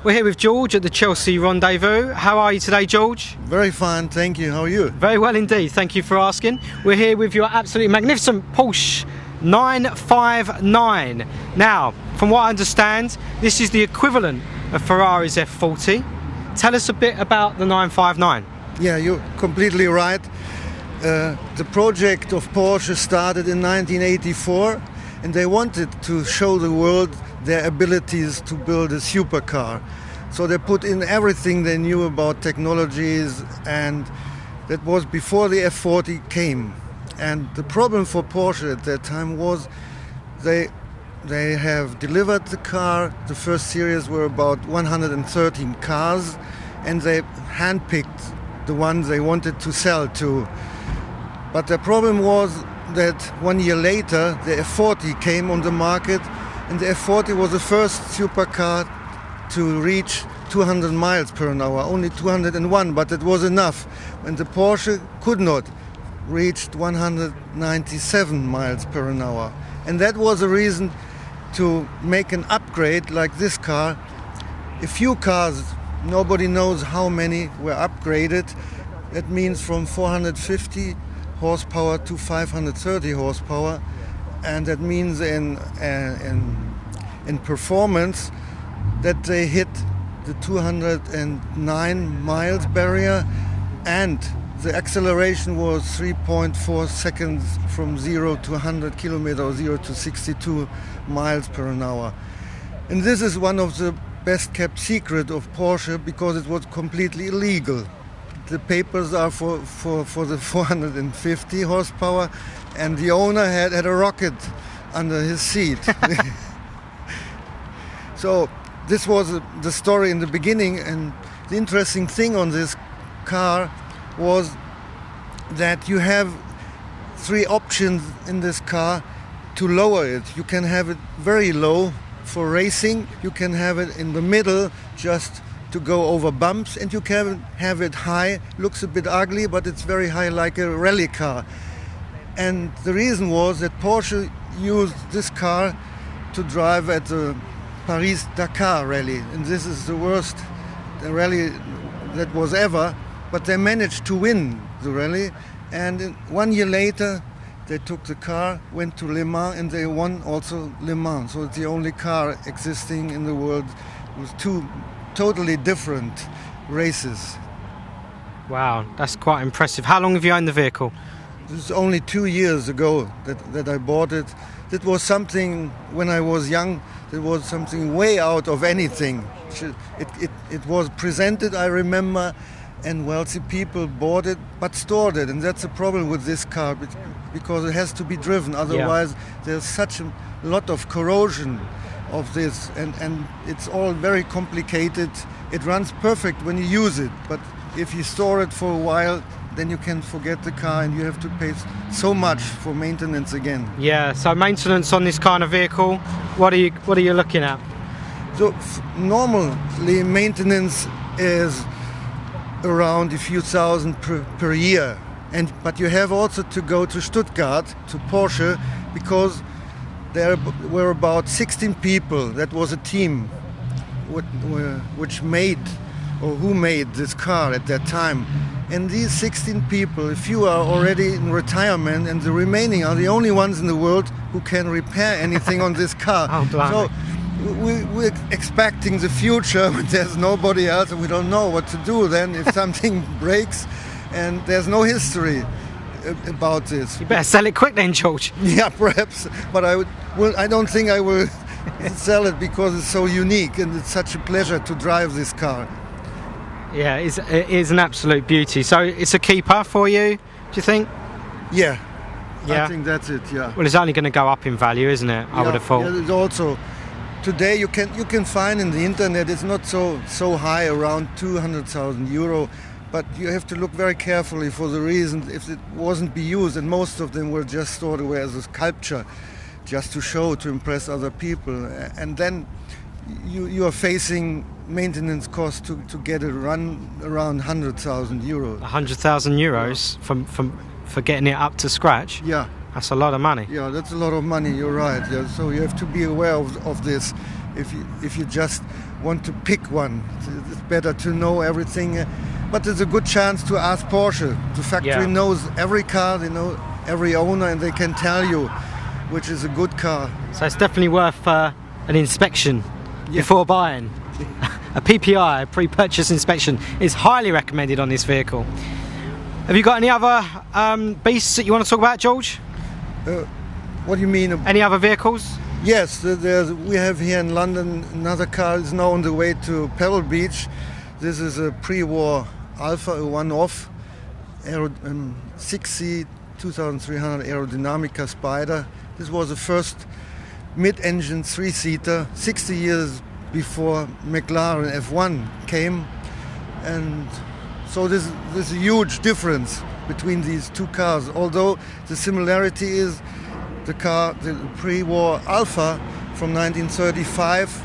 We're here with George at the Chelsea Rendezvous. How are you today, George? Very fine, thank you. How are you? Very well indeed, thank you for asking. We're here with your absolutely magnificent Porsche 959. Now, from what I understand, this is the equivalent of Ferrari's F40. Tell us a bit about the 959. Yeah, you're completely right. The project of Porsche started in 1984, and they wanted to show the world their abilities to build a supercar. So they put in everything they knew about technologies, and that was before the F40 came. And the problem for Porsche at that time was they have delivered the car. The first series were about 113 cars, and they handpicked the ones they wanted to sell to. But the problem was that 1 year later the F40 came on the market, and the F40 was the first supercar to reach 200 miles per hour, only 201, but it was enough. And the Porsche could not reach 197 miles per hour. And that was a reason to make an upgrade like this car. A few cars, nobody knows how many were upgraded. That means from 450 horsepower to 530 horsepower, and that means in performance that they hit the 209 miles barrier, and the acceleration was 3.4 seconds from 0 to 100 kilometers, 0 to 62 miles per hour. And this is one of the best kept secret of Porsche, because it was completely illegal. The papers are for the 450 horsepower, and the owner had a rocket under his seat. So this was the story in the beginning, and the interesting thing on this car was that you have three options in this car to lower it. You can have it very low for racing, you can have it in the middle just to go over bumps, and you can have it high. Looks a bit ugly, but it's very high, like a rally car. And the reason was that Porsche used this car to drive at the Paris-Dakar rally, and this is the worst rally that was ever, but they managed to win the rally. And 1 year later they took the car, went to Le Mans, and they won also Le Mans. So it's the only car existing in the world with two totally different races. Wow, that's quite impressive. How long have you owned the vehicle? This is only 2 years ago that I bought it. It was something, when I was young, it was something way out of anything. It was presented, I remember, and wealthy people bought it but stored it. And that's the problem with this car, because it has to be driven. Otherwise, there's such a lot of corrosion of this, and it's all very complicated. It runs perfect when you use it, but if you store it for a while, then you can forget the car, and you have to pay so much for maintenance again. Yeah, so maintenance on this kind of vehicle, what are you looking at? So normally maintenance is around a few thousand per year, but you have also to go to Stuttgart, to Porsche, because there were about 16 people. That was a team which made, or who made this car at that time. And these 16 people, a few are already in retirement, and the remaining are the only ones in the world who can repair anything on this car. Oh, so we're expecting the future, but there's nobody else, and we don't know what to do then if something breaks, and there's no history about this. You better sell it quick then, George. Yeah, perhaps, but I don't think I will sell it, because it's so unique and it's such a pleasure to drive this car. Yeah, it is an absolute beauty. So it's a keeper for you, do you think? Yeah. I think that's it, yeah. Well, it's only going to go up in value, isn't it? I would have thought. Yeah, it's also, today you can find in the internet, it's not so high, around 200,000 euro, but you have to look very carefully for the reason if it wasn't be used, and most of them were just stored away as a sculpture, just to show, to impress other people. And then you are facing maintenance costs to get it run around 100,000 euros. 100,000 euros for getting it up to scratch? Yeah. That's a lot of money. Yeah, that's a lot of money, you're right. Yeah, so you have to be aware of this. If you just want to pick one. It's better to know everything. But it's a good chance to ask Porsche. The factory knows every car, they know every owner, and they can tell you which is a good car. So it's definitely worth an inspection before buying. A PPI, a pre-purchase inspection, is highly recommended on this vehicle. Have you got any other beasts that you want to talk about, George? What do you mean? Any other vehicles? Yes, we have here in London another car is now on the way to Pebble Beach. This is a pre-war Alpha, a one-off 6C 2300 Aerodynamica Spider. This was the first mid-engine three-seater 60 years before McLaren F1 came, and so this is a huge difference between these two cars. Although the similarity is the pre-war Alpha from 1935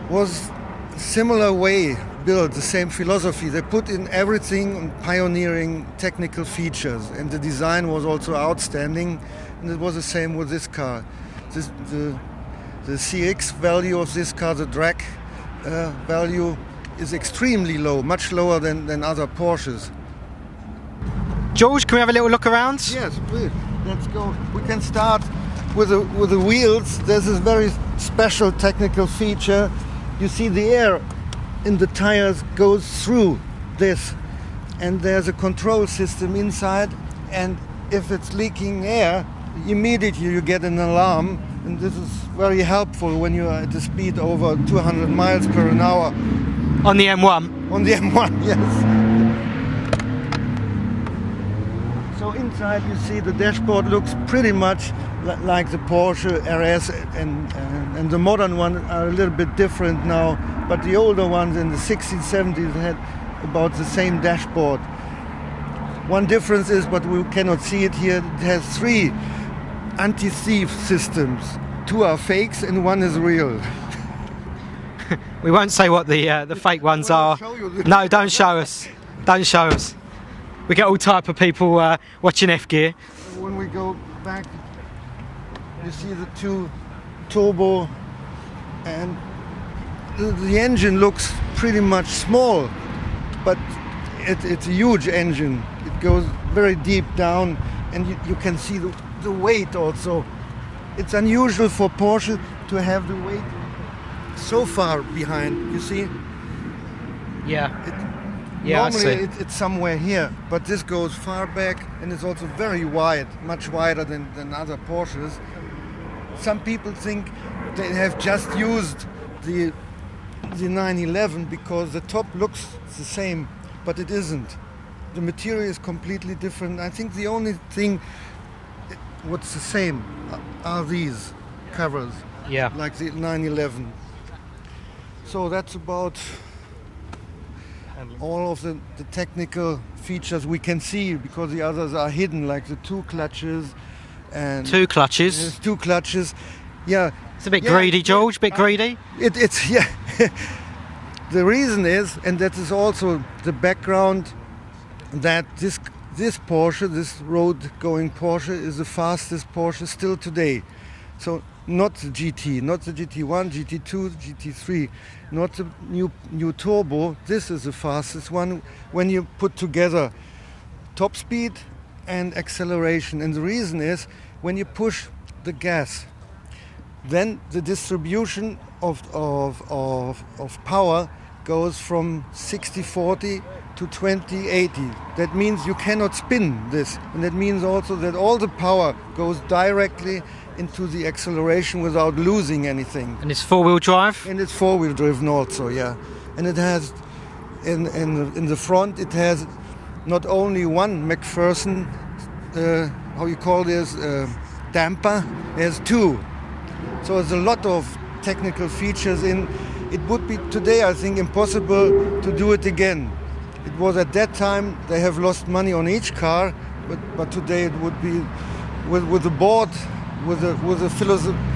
was a similar way built, the same philosophy. They put in everything, pioneering technical features, and the design was also outstanding. And it was the same with this car. The CX value of this car, the drag value, is extremely low, much lower than other Porsches. George, can we have a little look around? Yes, please. Let's go. We can start with the wheels. There's this very special technical feature. You see the air in the tires goes through this, and there's a control system inside, and if it's leaking air, immediately you get an alarm, and this is very helpful when you are at a speed over 200 miles per hour. On the M1? On the M1, yes. So inside you see the dashboard looks pretty much like the Porsche RS, and the modern ones are a little bit different now, but the older ones in the 60s, 70s had about the same dashboard. One difference is, but we cannot see it here, it has 3 anti-thief systems. 2 are fakes and 1 is real. We won't say what the fake ones are. No, don't show us. Don't show us. We get all type of people watching fGear. When we go back, you see the 2 turbo, and the engine looks pretty much small, but it's a huge engine. It goes very deep down, and you can see the weight also. It's unusual for Porsche to have the weight so far behind, you see? Yeah. Normally it's somewhere here, but this goes far back, and it's also very wide, much wider than other Porsches. Some people think they have just used the 911 because the top looks the same, but it isn't. The material is completely different. I think the only thing what's the same are these covers, like the 911. So that's about all of the technical features we can see, because the others are hidden, like the 2 clutches. And 2 clutches? There's 2 clutches, yeah. It's a bit greedy, George, a bit greedy? It's yeah. The reason is, and that is also the background, that this Porsche, this road-going Porsche, is the fastest Porsche still today. So not the GT, not the GT1, GT2, GT3, not the new turbo. This is the fastest one when you put together top speed and acceleration. And the reason is, when you push the gas, then the distribution of power goes from 60-40 to 20-80. That means you cannot spin this, and that means also that all the power goes directly into the acceleration without losing anything. And it's 4-wheel drive? And it's 4-wheel driven also, yeah. And it has, in the front, it has not only one McPherson, how you call this, damper, it has 2. So there's a lot of technical features in. It would be today, I think, impossible to do it again. It was at that time, they have lost money on each car, but today it would be with the board, with the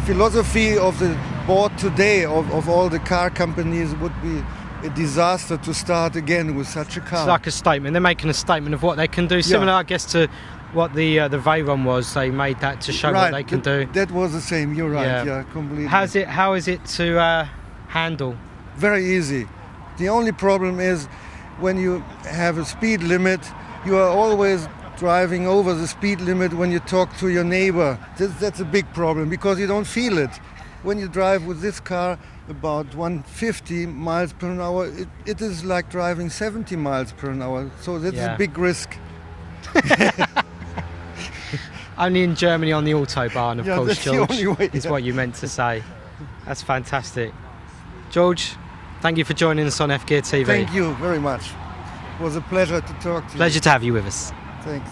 philosophy of the board today of all the car companies, would be a disaster to start again with such a car. It's like a statement. They're making a statement of what they can do, similar, I guess, to what the Veyron was. They made that to show what they can do. That was the same. You're right. Yeah, completely. How is it to handle? very easy. The only problem is when you have a speed limit, you are always driving over the speed limit when you talk to your neighbor. That's a big problem because you don't feel it. When you drive with this car about 150 miles per hour, it is like driving 70 miles per hour. So that's a big risk. Only in Germany on the Autobahn, of course, that's George, the only way, is what you meant to say. That's fantastic. George, thank you for joining us on fGear TV. Thank you very much. It was a pleasure to talk to you. Pleasure to have you with us. Thanks.